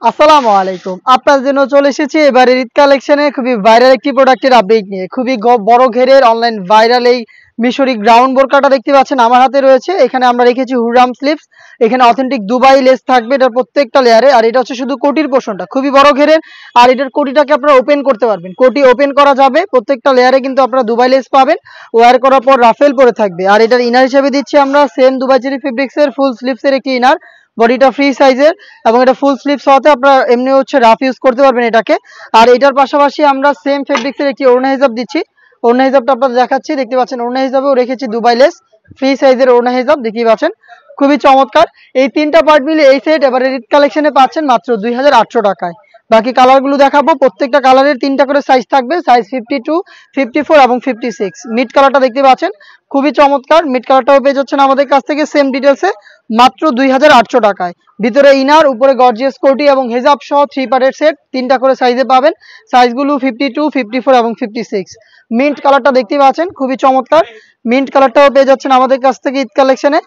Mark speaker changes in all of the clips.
Speaker 1: আসসালামু আলাইকুম। আপনার জন্য চলে এসেছি এবারের ঈদ কালেকশনে খুবই ভাইরাল একটি প্রোডাক্টের আপডেট নিয়ে। খুবই বড় ঘেরের অনলাইন ভাইরাল এই মিশরি গ্রাউন্ড বোরকাটা দেখতে পাচ্ছেন আমার হাতে রয়েছে। এখানে আমরা রেখেছি হুররাম স্লিভস। এখানে অথেন্টিক দুবাই লেস থাকবে এটার প্রত্যেকটা লেয়ারে। আর এটা হচ্ছে শুধু কোটির পোর্শনটা, খুবই বড় ঘেরের। আর এটার কোটিটাকে আপনারা ওপেন করতে পারবেন, কোটি ওপেন করা যাবে। প্রত্যেকটা লেয়ারে কিন্তু আপনারা দুবাই লেস পাবেন। ওয়্যার করার পর রাফেল পরে থাকবে। আর এটার ইনার হিসেবে দিচ্ছি আমরা সেম দুবাই চেরি ফেব্রিক্সের ফুল স্লিভসের একটি ইনার। বডিটা ফ্রি সাইজের এবং এটা ফুল স্লিভস হওয়াতে আপনারা এমনি হচ্ছে রাফ ইউজ করতে পারবেন এটাকে। আর এটার পাশাপাশি আমরা সেম ফেব্রিক্সের একটি ওড়না হিজাব দিচ্ছি। ওড়না হিজাবটা আপনাদের দেখাচ্ছি, দেখতে পাচ্ছেন ওড়না হিজাবেও রেখেছি দুবাই লেস ফ্রি সাইজের ওড়না হিজাব, দেখতেই পাচ্ছেন খুবই চমৎকার। এই তিনটা পার্ট মিলে এই সেট এবারে ঈদ কালেকশনে পাচ্ছেন মাত্র 2800 টাকায়। বাকি কালারগুলো দেখাবো। প্রত্যেকটা কালারের তিনটা করে সাইজ থাকবে, সাইজ 52, 54 এবং 56। মিড কালারটা দেখতে পাচ্ছেন খুবই চমৎকার। মিড কালারটাও পেয়ে যাচ্ছেন আমাদের কাছ থেকে সেম ডিটেলসে মাত্র 2800 টাকায়। ভিতরে ইনার, উপরে গর্জিয়াস কোটি এবং হেজাব সহ 3 পার্টের সেট, তিনটা করে সাইজে পাবেন। সাইজগুলো 52, 54 এবং 56। মিন্ট কালারটা দেখতে পাচ্ছেন খুবই চমৎকার। মিন্ট কালারটাও পেয়ে যাচ্ছেন আমাদের কাছ থেকে ঈদ কালেকশনে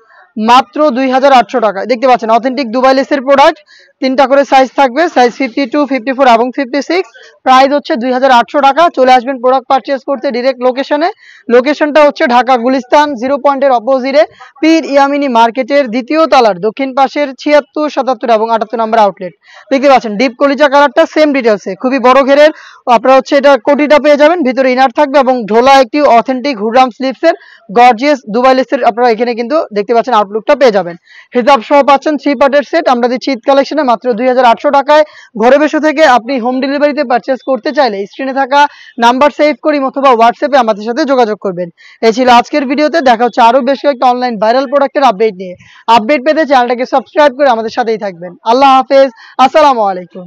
Speaker 1: মাত্র 2800 টাকায়। দেখতে পাচ্ছেন অথেন্টিক দুবাই লেসের প্রোডাক্ট, তিনটা করে সাইজ থাকবে, সাইজ 52, 54 এবং 56। প্রাইস হচ্ছে 2800 টাকা। চলে আসবেন প্রোডাক্ট পারচেজ করতে ডিরেক্ট লোকেশনে। লোকেশনটা হচ্ছে ঢাকা গুলিস্তান 0 পয়েন্টের অপোজিটে পীর ইয়ামিনী মার্কেটের দ্বিতীয় তলার দক্ষিণ পাশের 76, 77 এবং 78 নম্বর আউটলেট। দেখতে পাচ্ছেন ডিপ কলিজা কালারটা সেম ডিটেলসে, খুবই বড় ঘেরের। আপনারা হচ্ছে এটা কোটিটা পেয়ে যাবেন, ভিতরে ইনার থাকবে এবং ঢোলা একটি অথেন্টিক হুররাম স্লিভসের গর্জিয়াস দুবাই লেসের আপনারা এখানে কিন্তু দেখতে পাচ্ছেন আউটলুকটা পেয়ে যাবেন। হিজাব সহ পাচ্ছেন 3 পার্টের সেট। আমরা দিচ্ছি ঈদ কালেকশনে মাত্র 2800 টাকায়। ঘরে বসে থেকে আপনি হোম ডেলিভারিতে পারচেজ করতে চাইলে স্ক্রিনে থাকা নাম্বার সেভ করি অথবা হোয়াটসঅ্যাপে আমাদের সাথে যোগাযোগ করবেন। এই ছিল আজকের ভিডিওতে। দেখা হচ্ছে আরো বেশ কয়েকটা অনলাইন ভাইরাল প্রোডাক্টের আপডেট নিয়ে। আপডেট পেতে চ্যানেলটাকে সাবস্ক্রাইব করে আমাদের সাথেই থাকবেন। আল্লাহ হাফেজ, আসসালামু আলাইকুম।